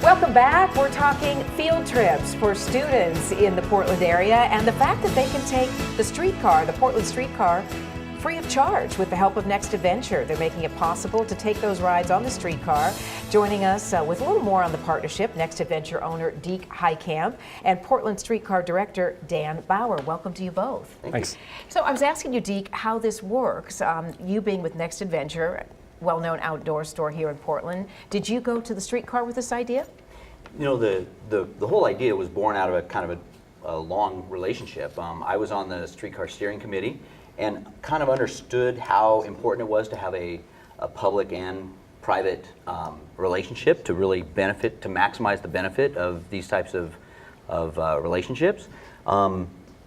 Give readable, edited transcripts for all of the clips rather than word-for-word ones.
Welcome back. We're talking field trips for students in the Portland area and the fact that they can take the streetcar, the Portland streetcar, free of charge with the help of Next Adventure. They're making it possible to take those rides on the streetcar. Joining us with a little more on the partnership, Next Adventure owner Deke Heitkamp and Portland Streetcar Director Dan Bauer. Welcome to you both. Thanks. So I was asking you, Deke, how this works. You being with Next Adventure, well-known outdoor store here in Portland. Did you go to the streetcar with this idea? You know, the whole idea was born out of a kind of a long relationship. I was on the streetcar steering committee and kind of understood how important it was to have a public and private relationship to really benefit, to maximize the benefit of these types of relationships.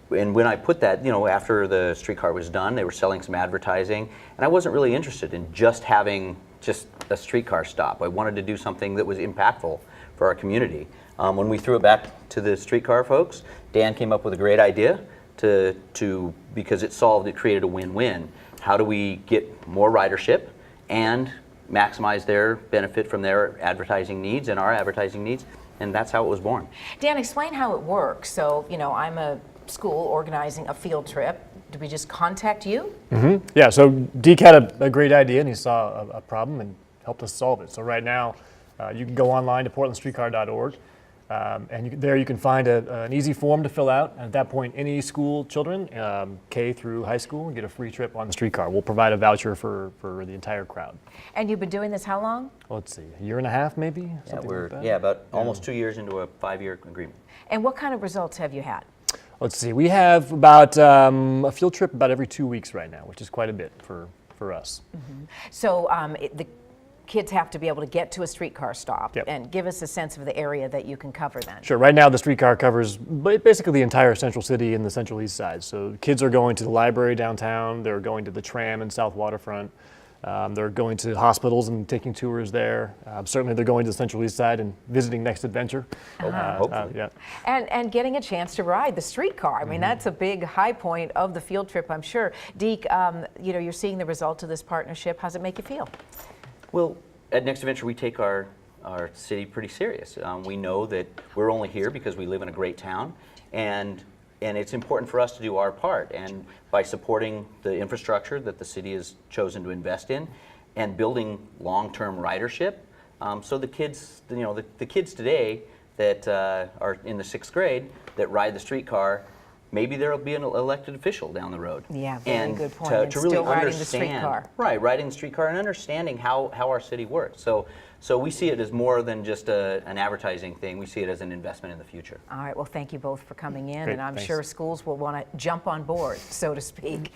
And when I put that, you know, after the streetcar was done, they were selling some advertising, and I wasn't really interested in just having just a streetcar stop. I wanted to do something that was impactful for our community. When we threw it back to the streetcar folks, Dan came up with a great idea because it created a win-win. How do we get more ridership and maximize their benefit from their advertising needs and our advertising needs? And that's how it was born. Dan, explain how it works. So, you know, I'm a school organizing a field trip. Do we just contact you? Mm-hmm. Yeah, so Deke had a great idea and he saw a problem and helped us solve it. So right now, you can go online to portlandstreetcar.org and there you can find an easy form to fill out. And at that point, any school children, K through high school, get a free trip on the streetcar. We'll provide a voucher for the entire crowd. And you've been doing this how long? Well, let's see, a year and a half maybe? Yeah, about almost 2 years into a 5-year agreement. And what kind of results have you had? Let's see, we have about a field trip about every 2 weeks right now, which is quite a bit for us. Mm-hmm. So the kids have to be able to get to a streetcar stop. Yep. And give us a sense of the area that you can cover then. Sure, right now the streetcar covers basically the entire Central City and the Central East Side. So kids are going to the library downtown, they're going to the tram in South Waterfront, they're going to hospitals and taking tours there. Certainly they're going to the Central East Side and visiting Next Adventure. Hopefully. Yeah. And getting a chance to ride the streetcar. I mean, that's a big high point of the field trip, I'm sure. Deke, you know, you're seeing the result of this partnership. How's it make you feel? Well, at Next Adventure, we take our city pretty serious. We know that we're only here because we live in a great town, and it's important for us to do our part. And by supporting the infrastructure that the city has chosen to invest in, and building long-term ridership, so the kids, you know, the kids today that are in the 6th grade that ride the streetcar, maybe there'll be an elected official down the road. Yeah, very good point. To and really still riding understand, the streetcar. Right, riding the streetcar and understanding how our city works. So we see it as more than just an advertising thing. We see it as an investment in the future. All right, well, thank you both for coming in, Great, and I'm thanks. sure schools will want to jump on board, so to speak.